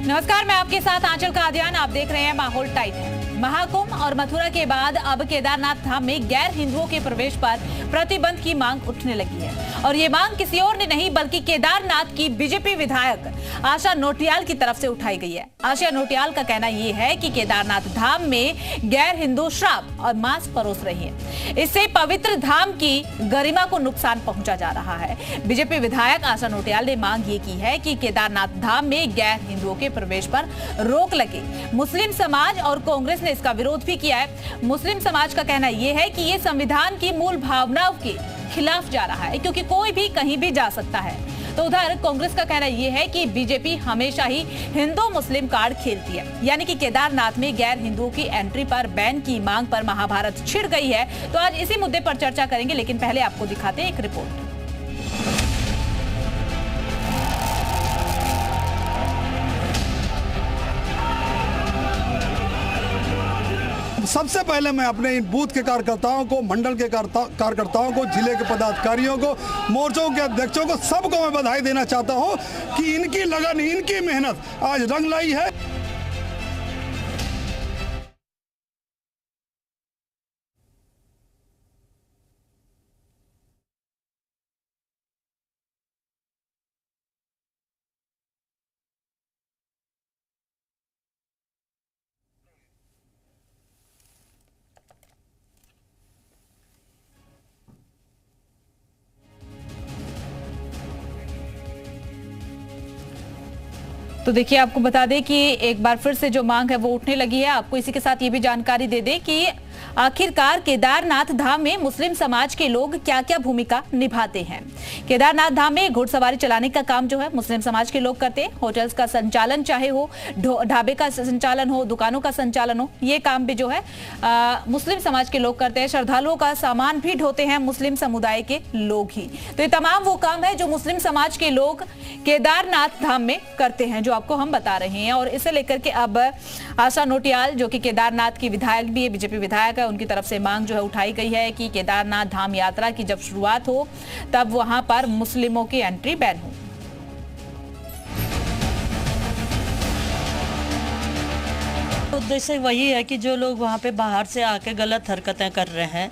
नमस्कार, मैं आपके साथ आंचल कादियान। आप देख रहे हैं माहौल टाइट। महाकुंभ और मथुरा के बाद अब केदारनाथ धाम में गैर हिंदुओं के प्रवेश पर प्रतिबंध की मांग उठने लगी है और ये मांग किसी और ने नहीं बल्कि केदारनाथ की बीजेपी विधायक आशा नोटियाल की तरफ से उठाई गई है। आशा नोटियाल का कहना यह है कि केदारनाथ धाम में गैर हिंदू शराब और मांस परोस रही है, इससे पवित्र धाम की गरिमा को नुकसान पहुंचा जा रहा है। बीजेपी विधायक आशा नोटियाल ने मांग ये की है कि केदारनाथ धाम में गैर हिंदुओं के प्रवेश पर रोक लगे। मुस्लिम समाज और कांग्रेस ने इसका विरोध भी किया है। मुस्लिम समाज का कहना यह है कि ये संविधान की मूल भावनाओं के खिलाफ जा रहा है, क्योंकि कोई भी कहीं भी जा सकता है। तो उधर कांग्रेस का कहना यह है कि बीजेपी हमेशा ही हिंदू मुस्लिम कार्ड खेलती है, यानी कि केदारनाथ में गैर हिंदुओं की एंट्री पर बैन की मांग पर महाभारत छिड़ गई है। तो आज इसी मुद्दे पर चर्चा करेंगे, लेकिन पहले आपको दिखाते हैं एक रिपोर्ट। सबसे पहले मैं अपने इन बूथ के कार्यकर्ताओं को, मंडल के कार्यकर्ताओं को, जिले के पदाधिकारियों को, मोर्चों के अध्यक्षों को, सबको मैं बधाई देना चाहता हूं कि इनकी लगन, इनकी मेहनत आज रंग लाई है। तो देखिए, आपको बता दें कि एक बार फिर से जो मांग है वो उठने लगी है। आपको इसी के साथ ये भी जानकारी दे दें कि आखिरकार केदारनाथ धाम में मुस्लिम समाज के लोग क्या क्या भूमिका निभाते हैं। केदारनाथ धाम में घुड़सवारी चलाने का काम जो है मुस्लिम समाज के लोग करते हैं। होटल्स का संचालन चाहे हो, ढाबे का संचालन हो, दुकानों का संचालन हो, ये काम भी जो है मुस्लिम समाज के लोग करते हैं। श्रद्धालुओं का सामान भी ढोते हैं मुस्लिम समुदाय के लोग ही। तो ये तमाम वो काम है जो मुस्लिम समाज के लोग केदारनाथ धाम में करते हैं, जो आपको हम बता रहे हैं। और इसे लेकर के अब आशा नोटियाल, जो कि केदारनाथ की विधायक भी है, बीजेपी विधायक है, उनकी तरफ से मांग जो है उठाई गई है कि केदारनाथ धाम यात्रा की जब शुरुआत हो तब वहां पर मुस्लिमों की एंट्री बैन हो। उद्देश्य वही है कि जो लोग वहाँ पे बाहर से आके गलत हरकतें कर रहे हैं,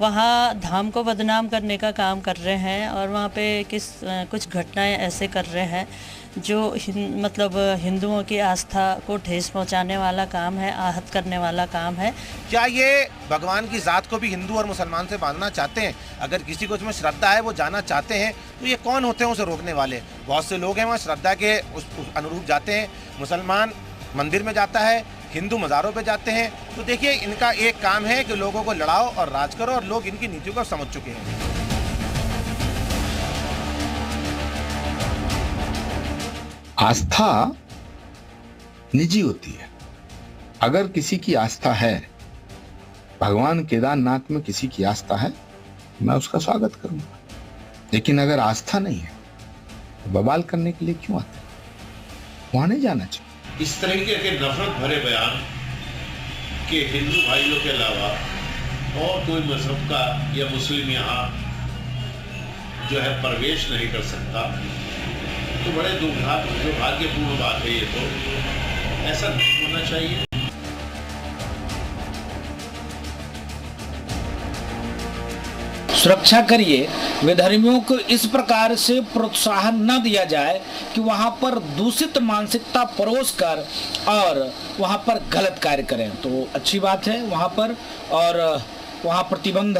वहाँ धाम को बदनाम करने का काम कर रहे हैं और वहाँ पे कुछ घटनाएं ऐसे कर रहे हैं जो मतलब हिंदुओं की आस्था को ठेस पहुंचाने वाला काम है, आहत करने वाला काम है। क्या ये भगवान की ज़ात को भी हिंदू और मुसलमान से बांधना चाहते हैं? अगर किसी को इसमें श्रद्धा है, वो जाना चाहते हैं, तो ये कौन होते हैं उसे रोकने वाले? बहुत से लोग हैं वहाँ श्रद्धा के उस अनुरूप जाते हैं। मुसलमान मंदिर में जाता है, हिंदू मज़ारों पे जाते हैं। तो देखिए, इनका एक काम है कि लोगों को लड़ाओ और राज करो, और लोग इनकी नीतियों को समझ चुके हैं। आस्था निजी होती है। अगर किसी की आस्था है, भगवान केदारनाथ में किसी की आस्था है, मैं उसका स्वागत करूंगा। लेकिन अगर आस्था नहीं है तो बवाल करने के लिए क्यों आते? वहां नहीं जाना चाहिए। इस तरीके के नफरत भरे बयान के हिंदू भाइयों के अलावा और कोई मजहब का या मुस्लिम यहाँ जो है प्रवेश नहीं कर सकता, तो बड़े दुर्भाग्यपूर्ण बात है। ये तो ऐसा नहीं होना चाहिए। सुरक्षा करिए, विधर्मियों को इस प्रकार से प्रोत्साहन न दिया जाए कि वहां पर दूषित मानसिकता परोस कर और वहां पर गलत कार्य करें। तो अच्छी बात है वहां पर, और वहां प्रतिबंध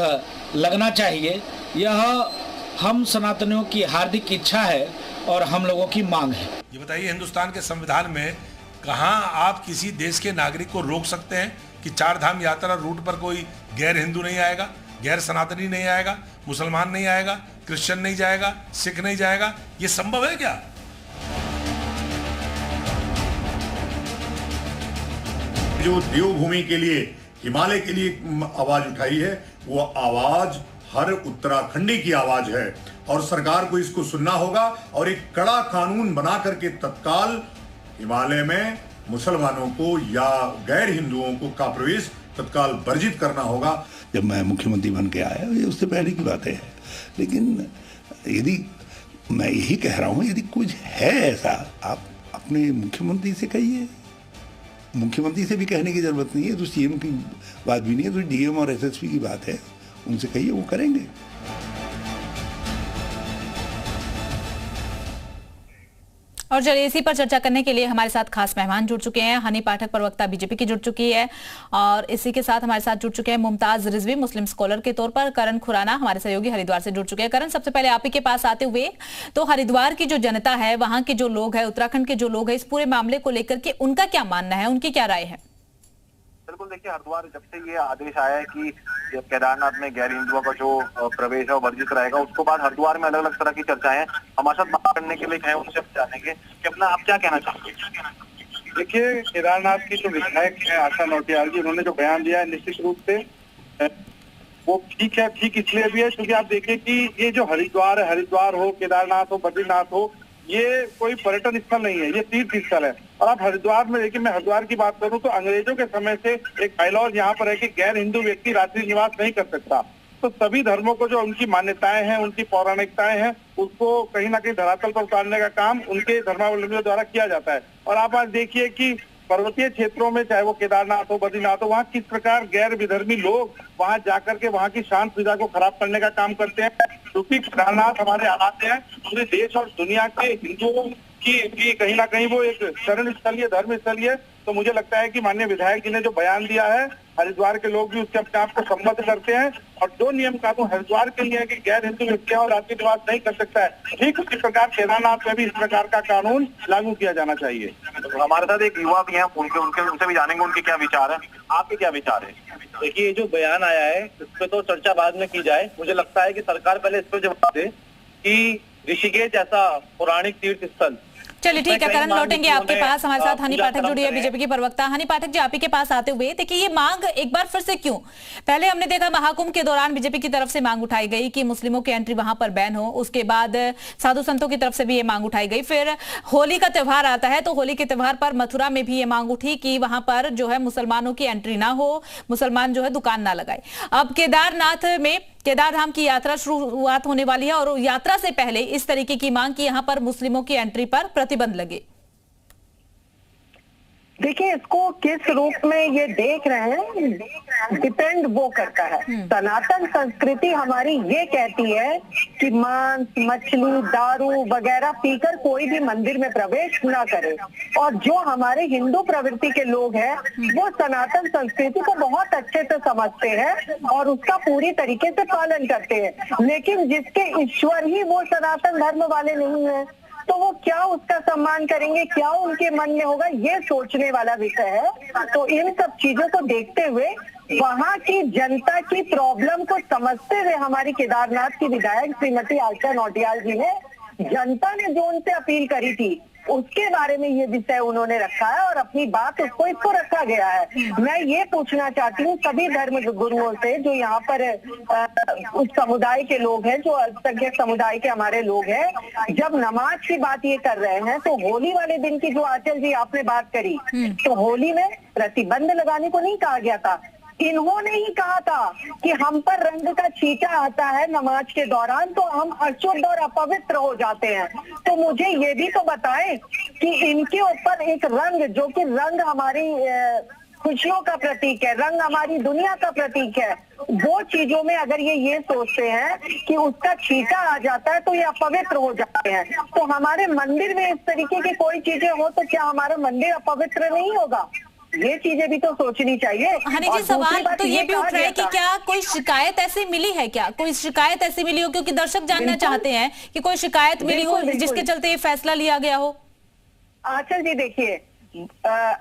लगना चाहिए। यह हम सनातनियों की हार्दिक इच्छा है और हम लोगों की मांग है। ये बताइए, हिंदुस्तान के संविधान में कहां आप किसी देश के नागरिक को रोक सकते हैं कि चार धाम यात्रा रूट पर कोई गैर हिंदू नहीं आएगा, गैर सनातनी नहीं आएगा, मुसलमान नहीं आएगा, क्रिश्चियन नहीं जाएगा, सिख नहीं जाएगा? ये संभव है क्या? जो देवभूमि के लिए, हिमालय के लिए आवाज उठाई है, वो आवाज हर उत्तराखंडी की आवाज है और सरकार को इसको सुनना होगा और एक कड़ा कानून बना करके तत्काल हिमालय में मुसलमानों को या गैर हिंदुओं को का प्रवेश तत्काल वर्जित करना होगा। जब मैं मुख्यमंत्री बन के आया, ये उससे पहले की बातें हैं, लेकिन यदि मैं यही कह रहा हूं, यदि कुछ है ऐसा, आप अपने मुख्यमंत्री से कहिए। मुख्यमंत्री से भी कहने की जरूरत नहीं है, तो सीएम की बात भी नहीं है, तो डीएम और एसएसपी की बात है, उनसे कहिए, वो करेंगे। और चलिए इसी पर चर्चा करने के लिए हमारे साथ खास मेहमान जुड़ चुके हैं। हनी पाठक प्रवक्ता बीजेपी की जुड़ चुकी है, और इसी के साथ हमारे साथ जुड़ चुके हैं मुमताज रिजवी मुस्लिम स्कॉलर के तौर पर। करण खुराना हमारे सहयोगी हरिद्वार से जुड़ चुके हैं। करण, सबसे पहले आप ही के पास आते हुए, तो हरिद्वार की जो जनता है, वहां के जो लोग हैं, उत्तराखंड के जो लोग हैं, इस पूरे मामले को लेकर के उनका क्या मानना है, उनकी क्या राय है? बिल्कुल, देखिए हरिद्वार जब से ये आदेश आया है कि केदारनाथ में गैर हिंदुओं का जो प्रवेश है वो वर्जित रहेगा, उसके बाद हरिद्वार में अलग अलग तरह की चर्चाएं हैं। हमारे साथ बात करने के लिए उनसे जानेंगे कि अपना आप क्या कहना चाहते हैं। देखिए, केदारनाथ की जो विधायक है आशा नौटियाल जी, उन्होंने जो बयान दिया है निश्चित रूप से वो ठीक है। ठीक इसलिए भी है क्योंकि आप देखिए कि ये जो हरिद्वार है, हरिद्वार हो, केदारनाथ हो, बद्रीनाथ हो, ये कोई पर्यटन स्थल नहीं है, ये तीर्थ स्थल है। और आप हरिद्वार में देखिए, मैं हरिद्वार की बात करूं तो अंग्रेजों के समय से एक बायलॉज यहाँ पर है कि गैर हिंदू व्यक्ति रात्रि निवास नहीं कर सकता। तो सभी धर्मों को जो उनकी मान्यताएं हैं, उनकी पौराणिकताएं हैं, उसको कहीं ना कहीं धरातल पर उतारने का काम उनके धर्मावलंबियों द्वारा किया जाता है। और आप आज देखिए कि पर्वतीय क्षेत्रों में, चाहे वो केदारनाथ हो, बद्रीनाथ हो, वहाँ किस प्रकार गैर विधर्मी लोग वहाँ जाकर के वहाँ की शांत फिजा को खराब करने का काम करते हैं। क्योंकि केदारनाथ हमारे आराध्य हैं, पूरे देश और दुनिया के हिंदुओं की कहीं ना कहीं वो एक शरण स्थलीय, धर्म स्थलीय। तो मुझे लगता है कि माननीय विधायक जी ने जो बयान दिया है, हरिद्वार के लोग भी उसके अपने आप को सम्मत करते हैं। और जो नियम कानून हरिद्वार के लिए है कि गैर हिंदू व्यक्ति और रात्रि निवास नहीं कर सकता है, ठीक उसी प्रकार केदारनाथ में भी इस प्रकार का कानून लागू किया जाना चाहिए। तो हमारे साथ एक युवा भी हैं, उनसे भी जानेंगे उनके क्या विचार है। आपके क्या विचार है? देखिए, ये जो बयान आया है इस पे तो चर्चा बाद में की जाए। मुझे लगता है कि सरकार पहले इस पर जवाब दे कि ऋषिकेश जैसा पौराणिक तीर्थ स्थल। चलिए ठीक है करण, लौटेंगे आपके पास। हमारे साथ हनी पाठक जुड़ी है, बीजेपी की प्रवक्ता। हनी पाठक जी, आप ही के पास आते हुए, देखिए ये मांग एक बार फिर से क्यों? पहले हमने देखा महाकुंभ के दौरान बीजेपी की तरफ से मांग उठाई गई कि मुस्लिमों की एंट्री वहां पर बैन हो। उसके बाद साधु संतों की तरफ से भी ये मांग उठाई गई। फिर होली का त्योहार आता है, तो होली के त्योहार पर मथुरा में भी ये मांग उठी कि वहां पर जो है मुसलमानों की एंट्री ना हो, मुसलमान जो है दुकान ना लगाए। अब केदारनाथ में केदारधाम की यात्रा शुरुआत होने वाली है, और यात्रा से पहले इस तरीके की मांग कि यहां पर मुस्लिमों की एंट्री पर प्रतिबंध लगे। देखिए, इसको किस रूप में ये देख रहे हैं डिपेंड वो करता है। सनातन संस्कृति हमारी ये कहती है कि मांस, मछली, दारू वगैरह पीकर कोई भी मंदिर में प्रवेश ना करे। और जो हमारे हिंदू प्रवृत्ति के लोग हैं वो सनातन संस्कृति को बहुत अच्छे से समझते हैं और उसका पूरी तरीके से पालन करते हैं। लेकिन जिसके ईश्वर ही वो सनातन धर्म वाले नहीं है, तो वो क्या उसका सम्मान करेंगे, क्या उनके मन में होगा, ये सोचने वाला विषय है। तो इन सब चीजों को देखते हुए वहाँ की जनता की प्रॉब्लम को समझते हुए हमारी केदारनाथ की विधायक श्रीमती आशा नौटियाल जी ने, जनता ने जो उनसे अपील करी थी उसके बारे में ये विषय उन्होंने रखा है और अपनी बात इसको रखा गया है। मैं ये पूछना चाहती हूँ सभी धर्म गुरुओं से जो यहाँ पर उस समुदाय के लोग हैं, जो अल्पसंख्यक समुदाय के हमारे लोग हैं, जब नमाज की बात ये कर रहे हैं तो होली वाले दिन की जो आंचल जी आपने बात करी, तो होली में प्रतिबंध लगाने को नहीं कहा गया था। इन्होंने ही कहा था कि हम पर रंग का छींटा आता है नमाज के दौरान तो हम अशुद्ध और अपवित्र हो जाते हैं। तो मुझे ये भी तो बताएं कि इनके ऊपर एक रंग, जो कि रंग हमारी खुशियों का प्रतीक है, रंग हमारी दुनिया का प्रतीक है, वो चीजों में अगर ये सोचते हैं कि उसका छींटा आ जाता है तो ये अपवित्र हो जाते हैं, तो हमारे मंदिर में इस तरीके की कोई चीजें हो तो क्या हमारा मंदिर अपवित्र नहीं होगा? ये चीजें भी तो सोचनी चाहिए। हनी जी, सवाल तो ये भी उठ रहा है कि क्या कोई शिकायत ऐसी मिली है, क्या कोई शिकायत ऐसी मिली हो, क्योंकि दर्शक जानना चाहते हैं कि कोई शिकायत मिली हो जिसके चलते ये फैसला लिया गया हो। आंचल जी, देखिए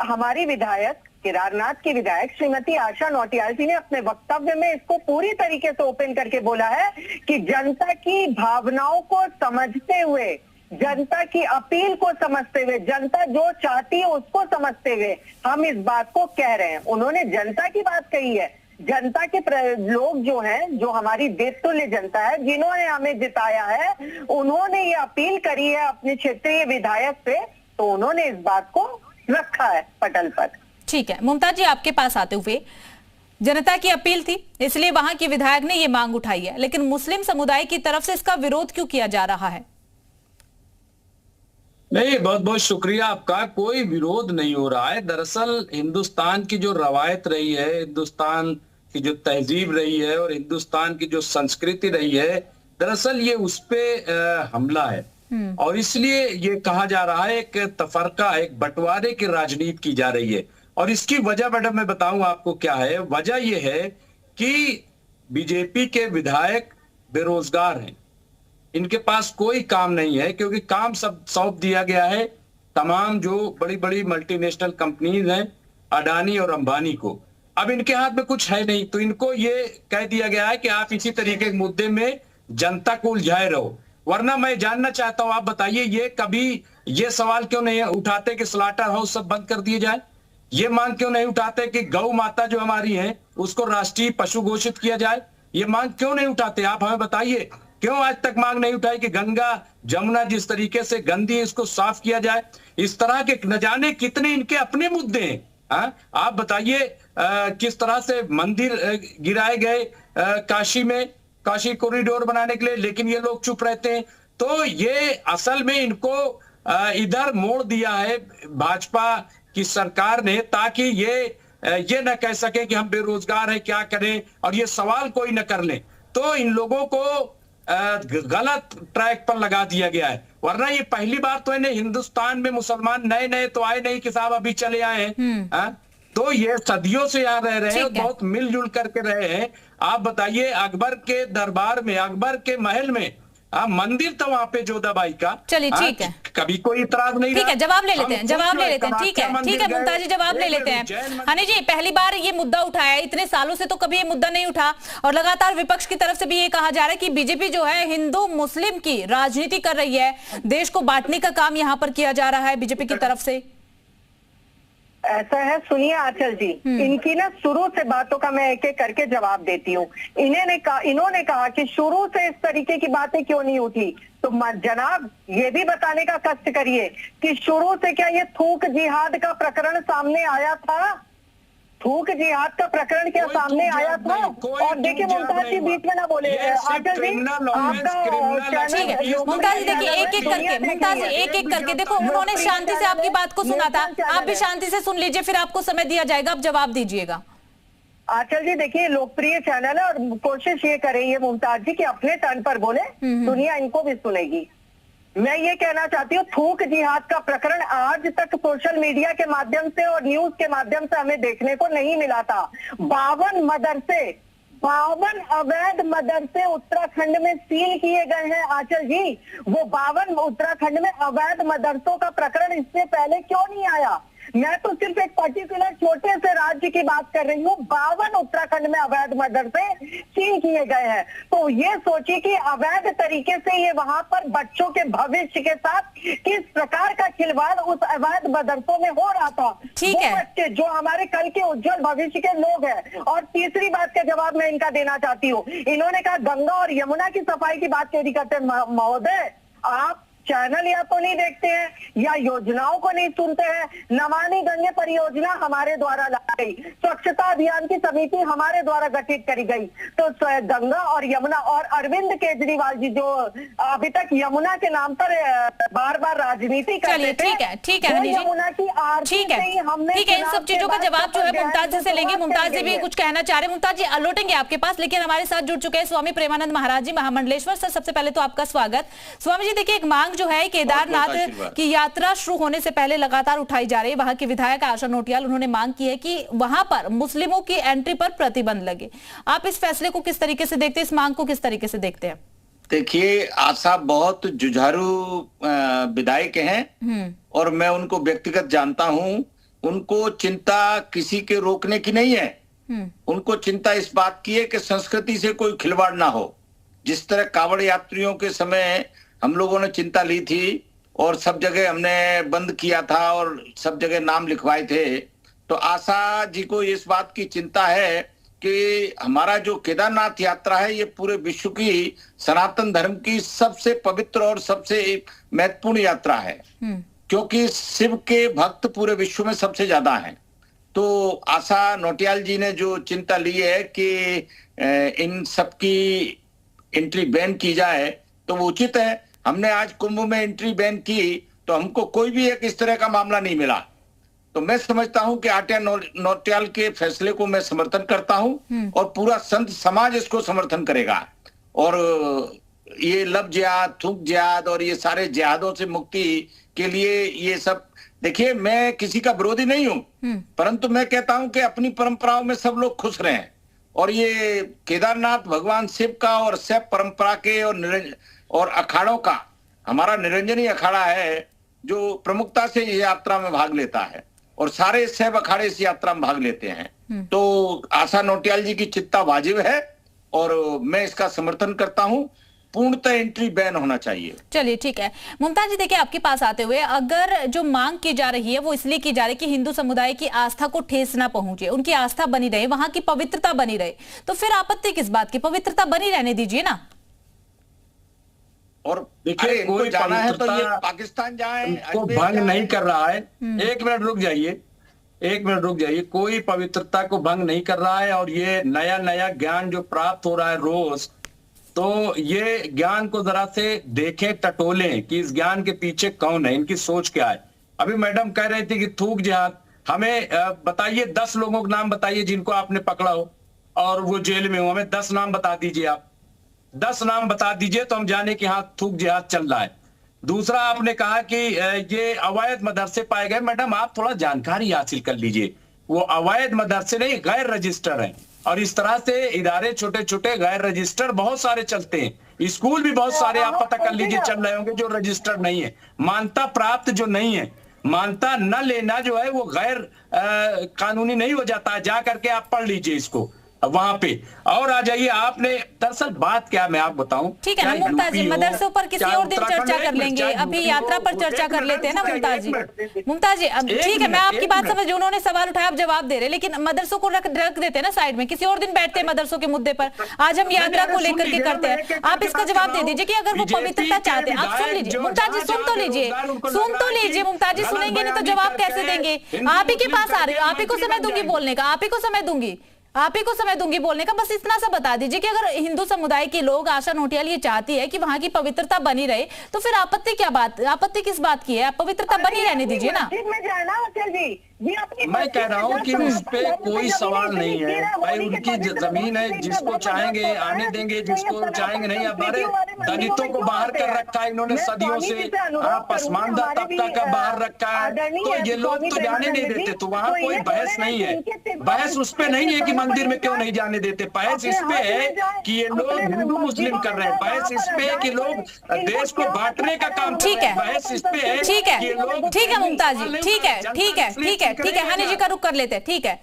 हमारी विधायक, केदारनाथ की विधायक श्रीमती आशा नौटियाल जी ने अपने वक्तव्य में इसको पूरी तरीके से ओपन करके बोला है कि जनता की भावनाओं को समझते हुए, जनता की अपील को समझते हुए, जनता जो चाहती है उसको समझते हुए हम इस बात को कह रहे हैं। उन्होंने जनता की बात कही है। जनता के लोग जो हैं, जो हमारी देवतुल्य जनता है, जिन्होंने हमें जिताया है, उन्होंने ये अपील करी है अपने क्षेत्रीय विधायक से, तो उन्होंने इस बात को रखा है पटल पर। ठीक है मुमताज जी, आपके पास आते हुए, जनता की अपील थी इसलिए वहां की विधायक ने ये मांग उठाई है, लेकिन मुस्लिम समुदाय की तरफ से इसका विरोध क्यों किया जा रहा है? नहीं, बहुत बहुत शुक्रिया आपका। कोई विरोध नहीं हो रहा है। दरअसल हिंदुस्तान की जो रवायत रही है, हिंदुस्तान की जो तहजीब रही है और हिंदुस्तान की जो संस्कृति रही है, दरअसल ये उस पे हमला है। और इसलिए ये कहा जा रहा है एक तफरका, एक बंटवारे की राजनीति की जा रही है। और इसकी वजह मैडम मैं बताऊं आपको क्या है। वजह ये है कि बीजेपी के विधायक बेरोजगार हैं, इनके पास कोई काम नहीं है, क्योंकि काम सब सौंप दिया गया है तमाम जो बड़ी बड़ी मल्टीनेशनल कंपनीज हैं, अडानी और अंबानी को। अब इनके हाथ में कुछ है नहीं, तो इनको ये कह दिया गया है कि आप इसी तरीके के मुद्दे में जनता को उलझाए रहो। वरना मैं जानना चाहता हूं, आप बताइए, ये कभी ये सवाल क्यों नहीं उठाते कि स्लॉटर हाउस सब बंद कर दिए जाए? ये मांग क्यों नहीं उठाते कि गौ माता जो हमारी है उसको राष्ट्रीय पशु घोषित किया जाए? ये मांग क्यों नहीं उठाते? आप हमें बताइए, क्यों आज तक मांग नहीं उठाई कि गंगा जमुना जिस तरीके से गंदी है इसको साफ किया जाए? इस तरह के न जाने कितने इनके अपने मुद्दे हैं। आप बताइए, किस तरह से मंदिर गिराए गए काशी में, काशी कॉरिडोर बनाने के लिए, लेकिन ये लोग चुप रहते हैं। तो ये असल में इनको इधर मोड़ दिया है भाजपा की सरकार ने, ताकि ये न कह सके कि हम बेरोजगार हैं, क्या करें, और ये सवाल कोई न कर ले। तो इन लोगों को गलत ट्रैक पर लगा दिया गया है। वरना ये पहली बार तो इन्हें हिंदुस्तान में मुसलमान नए नए तो आए नहीं कि साहब अभी चले आए हैं। तो ये सदियों से यहाँ रह रहे हैं, बहुत मिलजुल करके रहे हैं। आप बताइए, अकबर के दरबार में, अकबर के महल में मंदिर था वहां पे जोधाबाई का। चलिए ठीक है, कभी कोई इतराज नहीं। ठीक है, जवाब ले लेते हैं, जवाब ले लेते हैं। ठीक है मुमताज जी, जवाब ले लेते हैं। हनी जी, पहली बार ये मुद्दा उठाया, इतने सालों से तो कभी ये मुद्दा नहीं उठा, और लगातार विपक्ष की तरफ से भी ये कहा जा रहा है कि बीजेपी जो है हिंदू मुस्लिम की राजनीति कर रही है, देश को बांटने का काम यहाँ पर किया जा रहा है बीजेपी की तरफ से। ऐसा है, सुनिए आंचल जी, इनकी ना शुरू से बातों का मैं एक एक करके जवाब देती हूँ। इन्होंने कहा कि शुरू से इस तरीके की बातें क्यों नहीं उठी, तो जनाब ये भी बताने का कष्ट करिए कि शुरू से क्या ये थूक जिहाद का प्रकरण सामने आया था? थूक जिहाद का प्रकरण क्या सामने आया था? और देखिए मुमताज जी, बीच में ना बोले आंचल जी, मुमताज जी देखिए, एक एक करके, मुमताज जी एक एक करके, देखो उन्होंने शांति से आपकी बात को सुना था, आप भी शांति से सुन लीजिए, फिर आपको समय दिया जाएगा, आप जवाब दीजिएगा। आंचल जी देखिए, लोकप्रिय चैनल है और कोशिश ये कर रही है मुमताज जी कि अपने टर्न पर बोले, दुनिया इनको भी सुनेगी। मैं ये कहना चाहती हूँ, थूक जिहाद का प्रकरण आज तक सोशल मीडिया के माध्यम से और न्यूज के माध्यम से हमें देखने को नहीं मिला था। 52 अवैध मदरसे उत्तराखंड में सील किए गए हैं आंचल जी। वो 52 उत्तराखंड में अवैध मदरसों का प्रकरण इससे पहले क्यों नहीं आया? मैं तो सिर्फ एक पर्टिकुलर छोटे से राज्य की बात कर रही हूँ। 52 उत्तराखंड में अवैध मदरसे सील किए गए हैं। तो ये सोचिए कि अवैध तरीके से ये वहां पर बच्चों के भविष्य के साथ किस प्रकार का खिलवाड़ उस अवैध मदरसों में हो रहा था। ठीक है, बच्चे जो हमारे कल के उज्जवल भविष्य के लोग हैं। और तीसरी बात का जवाब मैं इनका देना चाहती हूँ, इन्होंने कहा गंगा और यमुना की सफाई की बात क्यों नहीं करते? महोदय, आप चैनल या तो नहीं देखते हैं या योजनाओं को नहीं सुनते हैं। नमामि गंगे परियोजना हमारे द्वारा लाई गई, स्वच्छता अभियान की समिति हमारे द्वारा गठित करी गई। तो गंगा और यमुना, और अरविंद केजरीवाल जी जो अभी तक यमुना के नाम पर बार बार राजनीति करते थे। ठीक है यमुना की आरती से ही हमने, ठीक है, इन सब चीजों का जवाब जो है मुमताज जी से लेंगे। मुमताज जी भी कुछ कहना चाह रहे हैं, मुमताज जी लौटेंगे आपके पास, लेकिन हमारे साथ जुड़ चुके हैं स्वामी प्रेमानंद महाराज जी, महामंडलेश्वर। सर सबसे पहले तो आपका स्वागत। स्वामी जी देखिए, एक मांग जो है केदारनाथ की यात्रा शुरू होने से पहले लगातार उठाई जा रही है। वहां के विधायक आशा नोटियाल, उन्होंने मांग की है कि वहां पर मुस्लिमों की एंट्री पर प्रतिबंध लगे। आप इस फैसले को किस तरीके से देखते हैं, इस मांग को किस तरीके से देखते हैं? देखिए, आशा बहुत जुझारू विधायक हैं और मैं उनको व्यक्तिगत जानता हूं। उनको चिंता किसी के रोकने की नहीं है, उनको चिंता इस बात की है कि संस्कृति से कोई खिलवाड़ ना हो। जिस तरह कांवड़ यात्रियों के समय हम लोगों ने चिंता ली थी और सब जगह हमने बंद किया था और सब जगह नाम लिखवाए थे, तो आशा जी को इस बात की चिंता है कि हमारा जो केदारनाथ यात्रा है ये पूरे विश्व की सनातन धर्म की सबसे पवित्र और सबसे महत्वपूर्ण यात्रा है, क्योंकि शिव के भक्त पूरे विश्व में सबसे ज्यादा हैं। तो आशा नोटियाल जी ने जो चिंता ली है कि इन सब की एंट्री बैन की जाए, तो वो उचित है। हमने आज कुंभ में एंट्री बैन की तो हमको कोई भी एक इस तरह का मामला नहीं मिला। तो मैं समझता हूं कि आर्या नौटियाल के फैसले को मैं समर्थन करता हूं और पूरा संत समाज इसको समर्थन करेगा। और ये लब जिहाद, थूक जिहाद और ये सारे जिहादों से मुक्ति के लिए ये सब, देखिए मैं किसी का विरोधी नहीं हूं, परंतु मैं कहता हूं कि अपनी परंपराओं में सब लोग खुश रहें। और ये केदारनाथ भगवान शिव का और शैव परंपरा के और अखाड़ों का, हमारा निरंजनी अखाड़ा है जो प्रमुखता से ये यात्रा में भाग लेता है और सारे शैव अखाड़े इस यात्रा में भाग लेते हैं। तो आशा नौटियाल जी की चिंता वाजिब है और मैं इसका समर्थन करता हूं। पूर्णतः एंट्री बैन होना चाहिए। चलिए ठीक है मुमताज जी, देखिए आपके पास आते हुए, अगर जो मांग की जा रही है वो इसलिए की जा रही है कि हिंदू समुदाय की आस्था को ठेस ना पहुंचे, उनकी आस्था बनी रहे, वहां की पवित्रता बनी रहे, तो फिर आपत्ति किस बात की? पवित्रता बनी रहने दीजिए ना। और देखिए कोई जाना है तो ये पाकिस्तान जाए, को भंग नहीं कर रहा है। एक मिनट रुक जाइए, कोई पवित्रता को भंग नहीं कर रहा है। और ये नया नया ज्ञान जो प्राप्त हो रहा है रोज, तो ये ज्ञान को जरा से देखें, टटोलें कि इस ज्ञान के पीछे कौन है, इनकी सोच क्या है। अभी मैडम कह रही थी कि थूक जिहाद, हमें बताइए 10 लोगों के नाम बताइए जिनको आपने पकड़ा हो और वो जेल में हो, हमें 10 नाम बता दीजिए। आप 10 नाम बता दीजिए तो हम जाने कि हाँ थूक जिहाद चल रहा है। दूसरा आपने कहा कि ये अवैध मदरसे पाए गए। मैडम आप थोड़ा जानकारी हासिल कर लीजिए, वो अवैध मदरसे नहीं, गैर रजिस्टर हैं। और इस तरह से इदारे छोटे छोटे गैर रजिस्टर बहुत सारे चलते हैं। स्कूल भी बहुत सारे आप पता कर लीजिए चल रहे होंगे जो रजिस्टर्ड नहीं है। मान्यता प्राप्त जो नहीं है, मान्यता न लेना जो है वो गैर कानूनी नहीं हो जाता है। जा करके आप पढ़ लीजिए इसको वहां पे। और आ जाइए, आपने दरअसल बात क्या मैं आप बताऊं। ठीक है ना मुमताज जी, मदरसों पर किसी और दिन चर्चा कर लेंगे, अभी यात्रा पर चर्चा कर लेते हैं ना मुमताज जी। मुमताज जी अब ठीक है, मैं आपकी बात समझ, उन्होंने सवाल उठाया, आप जवाब दे रहे, लेकिन मदरसों को रख देते हैं ना साइड में, किसी और दिन बैठते हैं मदरसों के मुद्दे पर। आज हम यात्रा को लेकर के करते हैं, आप इसका जवाब दे दीजिए कि अगर वो पवित्रता चाहते हैं। आप सुन लीजिए मुमताज जी, सुन तो लीजिए मुमताज जी, सुनेंगे नहीं तो जवाब कैसे देंगे? आप ही के पास आ रहे हो, आप ही को समय दूंगी बोलने का, आप ही को समय दूंगी बोलने का। बस इतना सा बता दीजिए कि अगर हिंदू समुदाय के लोग, आशा नौटियाल ये चाहती है कि वहां की पवित्रता बनी रहे, तो फिर आपत्ति किस बात की है? आप पवित्रता बनी रहने दीजिए ना। मैं कह रहा हूँ कि उस पे कोई सवाल नहीं है भाई, उनकी जमीन है, जिसको चाहेंगे आने देंगे, जिसको चाहेंगे नहीं। हमारे दलितों को बाहर कर रखा है इन्होंने सदियों से, पसमानदा तबका का बाहर रखा है, तो ये लोग तो जाने नहीं देते। तो वहाँ कोई बहस नहीं है, बहस उस पे नहीं है कि मंदिर में क्यों नहीं जाने देते, बहस इस पे है कि ये लोग हिंदू मुस्लिम कर रहे हैं, बहस इस पे है कि लोग देश को बांटने का काम कर रहे हैं, बहस इस पे है। ठीक है मुमताज जी, ठीक है हनी जी का रुख कर लेते हैं। ठीक है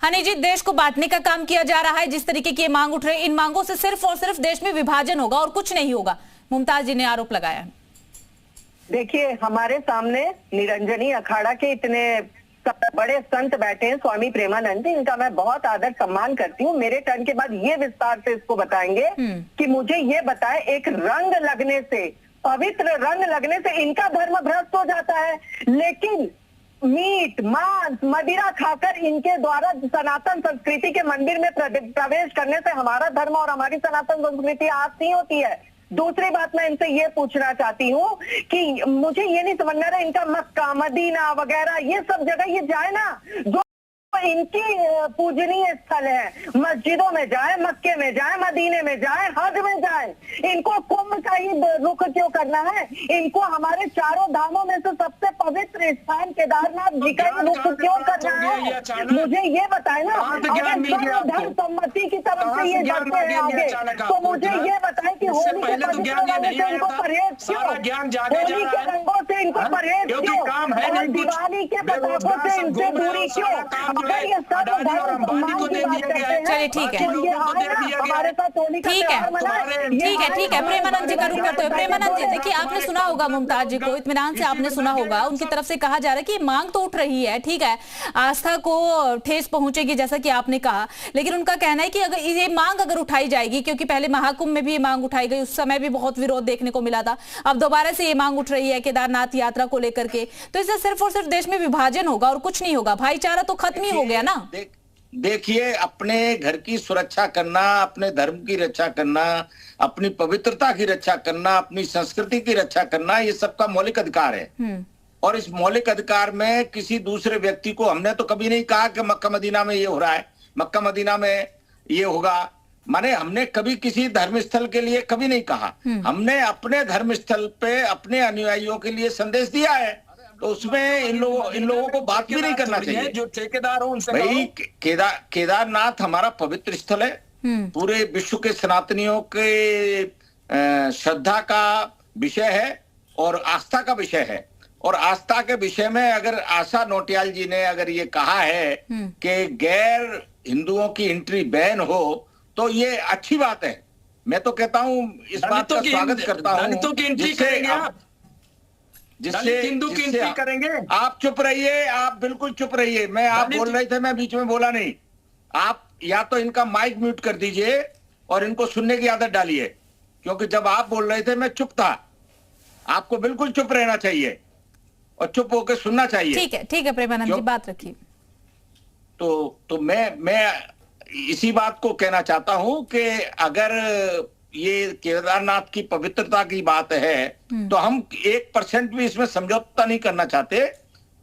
हनी जी, देश को बांटने का काम किया जा रहा है, जिस तरीके की मांग उठ रही है, इन मांगों से सिर्फ और सिर्फ देश में विभाजन होगा और कुछ नहीं होगा, मुमताज जी ने आरोप लगाया है। देखिए हमारे सामने निरंजनी अखाड़ा के इतने बड़े संत बैठे हैं, स्वामी प्रेमानंद जी, इनका मैं बहुत आदर सम्मान करती हूँ। मेरे टर्न के बाद ये विस्तार से इसको बताएंगे कि मुझे ये बताए, एक रंग लगने से, पवित्र रंग लगने से इनका धर्म भ्रष्ट हो जाता है, लेकिन मीट मांस मदिरा खाकर इनके द्वारा सनातन संस्कृति के मंदिर में प्रवेश करने से हमारा धर्म और हमारी सनातन संस्कृति आज नहीं होती है। दूसरी बात मैं इनसे ये पूछना चाहती हूँ कि मुझे ये नहीं समझ में आ रहा, इनका मक्का मदीना वगैरह ये सब जगह ये जाए ना, जो इनकी पूजनीय स्थल है, मस्जिदों में जाए, मक्के में जाए, मदीने में जाए, हज में जाए। इनको कुंभ का ही रुख क्यों करना है? इनको हमारे चारों धामों में से सबसे पवित्र स्थान केदारनाथ जी का रुख क्यों करना है? मुझे ये बताए ना, अगर धर्म सम्मति की तरफ से ये बढ़ते हैं आगे, तो मुझे ये बताए कि होली के पवित्र रंगों से इनको परहेज क्यों? होली के रंगों से इनको परहेज क्यों? और दिवाली के पटाखों से इनसे दूरी क्यों? चलिए ठीक है प्रेमानंद जी का रुख करते हुए, प्रेमानंद जी देखिए, आपने सुना होगा मुमताज जी को, इत्मीनान से आपने सुना होगा, उनकी तरफ से कहा जा रहा है कि मांग तो उठ रही है, ठीक है, आस्था को ठेस पहुंचेगी जैसा कि आपने कहा, लेकिन उनका कहना है कि अगर ये मांग अगर उठाई जाएगी, क्योंकि पहले महाकुंभ में भी ये मांग उठाई गई, उस समय भी बहुत विरोध देखने को मिला था, अब दोबारा से ये मांग उठ रही है केदारनाथ यात्रा को लेकर के, तो इससे सिर्फ और सिर्फ देश में विभाजन होगा और कुछ नहीं होगा, भाईचारा तो खत्म ही हो गया ना। देखिए, अपने घर की सुरक्षा करना, अपने धर्म की रक्षा करना, अपनी पवित्रता की रक्षा करना, अपनी संस्कृति की रक्षा करना, ये सबका मौलिक अधिकार है। और इस मौलिक अधिकार में किसी दूसरे व्यक्ति को, हमने तो कभी नहीं कहा कि मक्का मदीना में ये हो रहा है, मक्का मदीना में ये होगा, माने हमने कभी किसी धर्म स्थल के लिए कभी नहीं कहा। हमने अपने धर्म स्थल पे अपने अनुयायियों के लिए संदेश दिया है, तो उसमें इन लोगों को बात भी नहीं करना चाहिए। जो ठेकेदार हो उनसे भाई, केदारनाथ हमारा पवित्र स्थल है, पूरे विश्व के सनातनियों के श्रद्धा का विषय है और आस्था का विषय है। और आस्था के विषय में अगर आशा नौटियाल जी ने अगर ये कहा है कि गैर हिंदुओं की एंट्री बैन हो, तो ये अच्छी बात है। मैं तो कहता हूं, इस बात का स्वागत करता हूं। दलितों की एंट्री करेंगे आप? जिससे हिंदू की एंट्री करेंगे? आप चुप रहिए, आप बिल्कुल चुप रहिए। मैं आप बोल रहे थे, मैं बीच में बोला नहीं। आप या तो इनका माइक म्यूट कर दीजिए और इनको सुनने की आदत डालिए, क्योंकि जब आप बोल रहे थे मैं चुप था। आपको बिल्कुल चुप रहना चाहिए और चुप होकर सुनना चाहिए। ठीक है प्रेमानंद जी, बात रखिए। तो मैं इसी बात को कहना चाहता हूं कि अगर ये केदारनाथ की पवित्रता की बात है, तो हम 1% भी इसमें समझौता नहीं करना चाहते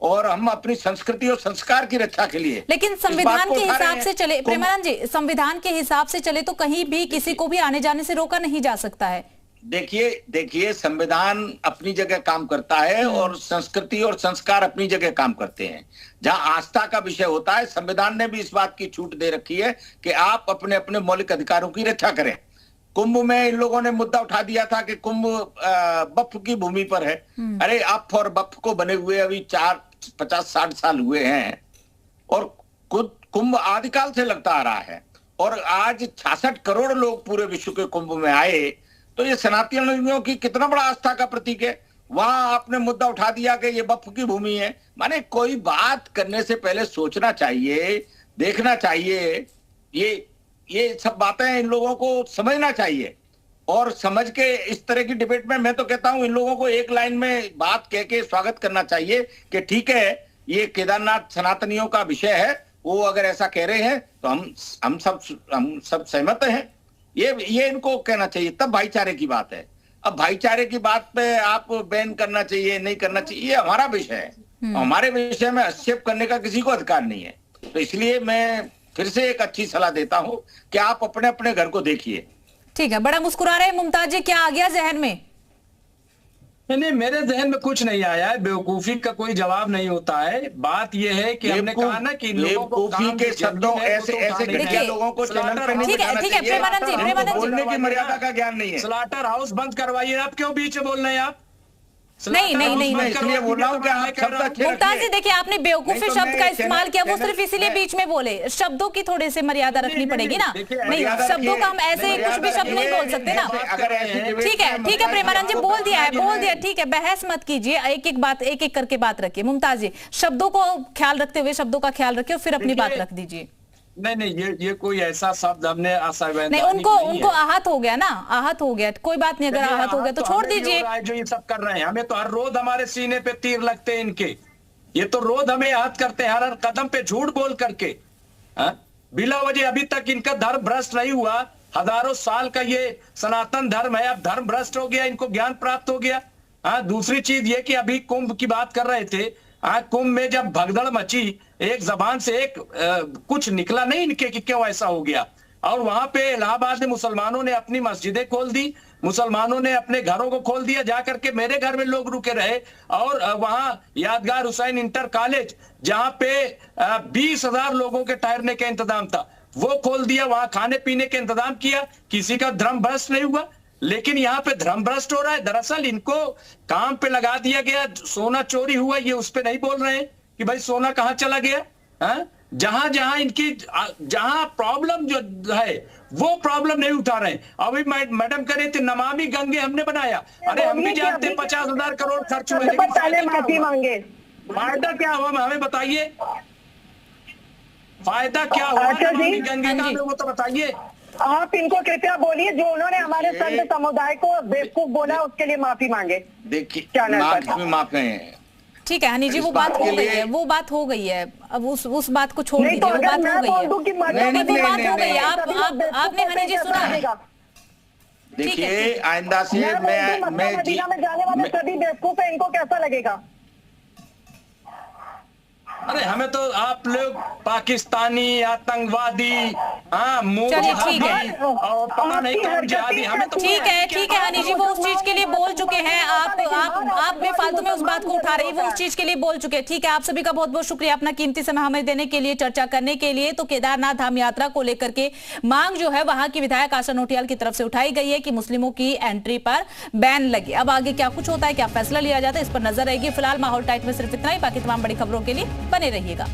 और हम अपनी संस्कृति और संस्कार की रक्षा के लिए, लेकिन संविधान के हिसाब से चले प्रेमानंद जी, संविधान के हिसाब से चले तो कहीं भी किसी को भी आने जाने से रोका नहीं जा सकता है। देखिए संविधान अपनी जगह काम करता है और संस्कृति और संस्कार अपनी जगह काम करते हैं। जहां आस्था का विषय होता है, संविधान ने भी इस बात की छूट दे रखी है कि आप अपने अपने मौलिक अधिकारों की रक्षा करें। कुंभ में इन लोगों ने मुद्दा उठा दिया था कि कुंभ बर्फ की भूमि पर है। अरे आप फॉर बर्फ को बने हुए अभी 50-60 साल हुए हैं और कुंभ आदिकाल से लगता आ रहा है और आज 66 करोड़ लोग पूरे विश्व के कुंभ में आए, तो ये सनातनियों की कितना बड़ा आस्था का प्रतीक है। वहां आपने मुद्दा उठा दिया कि ये बर्फ की भूमि है। माने कोई बात करने से पहले सोचना चाहिए, देखना चाहिए। ये सब बातें इन लोगों को समझना चाहिए और समझ के इस तरह की डिबेट में मैं तो कहता हूं इन लोगों को एक लाइन में बात कह के स्वागत करना चाहिए कि ठीक है, ये केदारनाथ सनातनियों का विषय है, वो अगर ऐसा कह रहे हैं तो हम सब सहमत हैं। ये इनको कहना चाहिए, तब भाईचारे की बात है। अब भाईचारे की बात पे आप बैन करना चाहिए, नहीं करना चाहिए, ये हमारा विषय है। हमारे विषय में हस्तक्षेप करने का किसी को अधिकार नहीं है। तो इसलिए मैं फिर से एक अच्छी सलाह देता हूं कि आप अपने अपने घर को देखिए। ठीक है, बड़ा मुस्कुरा रहे मुमताज जी, क्या आ गया जहन में? नहीं, मेरे जहन में कुछ नहीं आया है। बेवकूफी का कोई जवाब नहीं होता है। बात यह है कि हमने कहा ना कि लोगों को काम के शब्दों ऐसे घटिया लोगों को चैनल पे नहीं बिठाना चाहिए। बोलने की मर्यादा का ज्ञान नहीं है। स्लॉटर हाउस बंद करवाइए। आप क्यों बीच में बोल रहे हैं? आप नहीं, इसलिए बोल रहा हूं कि आप शब्द अच्छे मुमताज जी, देखिए आपने बेवकूफी शब्द का इस्तेमाल किया, वो सिर्फ इसीलिए बीच में बोले। शब्दों की थोड़ी सी मर्यादा रखनी पड़ेगी ना। नहीं, शब्दों का हम ऐसे कुछ भी शब्द नहीं बोल सकते ना। ठीक है प्रेमानंद जी, बोल दिया। ठीक है, बहस मत कीजिए, एक एक करके बात रखिए। मुमताज जी, शब्दों को ख्याल रखते हुए शब्दों का ख्याल रखिए और फिर अपनी बात रख दीजिए। नहीं, ये कोई ऐसा शब्द हमने नहीं, उनको आहत हो गया ना, आहत हो गया, कोई बात नहीं। अगर आहत हो गया तो छोड़ दीजिए। जो ये सब कर रहे हैं, हमें तो हर रोज हमारे सीने पे तीर लगते हैं इनके। ये तो रोज हमें आहत करते हैं, हर कदम पे झूठ बोल करके। बिला वजह अभी तक इनका धर्म भ्रष्ट नहीं हुआ। हजारों साल का ये सनातन धर्म है, अब धर्म भ्रष्ट हो गया, इनको ज्ञान प्राप्त हो गया। दूसरी चीज ये कि अभी कुंभ की बात कर रहे थे। कुंभ में जब भगदड़ मची, एक जबान से एक कुछ निकला नहीं इनके कि क्यों ऐसा हो गया। और वहां पे इलाहाबाद में मुसलमानों ने अपनी मस्जिदें खोल दी, मुसलमानों ने अपने घरों को खोल दिया। जाकर के मेरे घर में लोग रुके रहे। और वहां यादगार हुसैन इंटर कॉलेज, जहां पे 20,000 लोगों के ठहरने का इंतजाम था, वो खोल दिया। वहां खाने पीने का इंतजाम किया। किसी का धर्म भ्रष्ट नहीं हुआ। लेकिन यहाँ पे धर्म भ्रष्ट हो रहा है। दरअसल इनको काम पे लगा दिया गया। सोना चोरी हुआ, ये उस पे नहीं बोल रहे हैं कि भाई सोना कहाँ चला गया। जहां इनकी जहां प्रॉब्लम जो है वो प्रॉब्लम नहीं उठा रहे हैं। अभी मैडम कह रहे थे नमामि गंगे हमने बनाया। अरे हम भी जानते हैं 50,000 करोड़ खर्च हुए, लेकिन माफी मांगे, फायदा क्या हुआ हमें बताइए। फायदा क्या हुआ नमामि गंगे का, वो तो बताइए। आप इनको कृपया बोलिए, जो उन्होंने हमारे संत समुदाय को बेवकूफ बोला उसके लिए माफी मांगे। देखिए, माफी ठीक है हनी जी, वो बात हो गई है, वो बात हो गई है, अब उस बात को छोड़ दीजिए, वो बात हो गई है, वो बात हो गई है। आपने हनी जी सुना? देखिए आइंदा से मैं जाने वाले सभी बेवकूफ है, इनको कैसा लगेगा? अरे हमें तो आप लोग पाकिस्तानी आतंकवादी, चलिए ठीक है, पता नहीं कौन जिहादी, हमें तो ठीक है हनी जी, वो उस चीज के लिए बोल चुके हैं। आप बेफालतू में उस बात को उठा रही, वो उस चीज के लिए बोल चुके हैं। ठीक है, आप सभी का बहुत बहुत शुक्रिया अपना कीमती समय हमें देने के लिए, चर्चा करने के लिए। तो केदारनाथ धाम यात्रा को लेकर के मांग जो है वहां की विधायक आशा नोटियाल की तरफ से उठाई गई है कि मुस्लिमों की एंट्री पर बैन लगे। अब आगे क्या कुछ होता है, क्या फैसला लिया जाता है, इस पर नजर रहेगी। फिलहाल माहौल टाइट में सिर्फ इतना ही, बाकी तमाम बड़ी खबरों के लिए बने रहिएगा।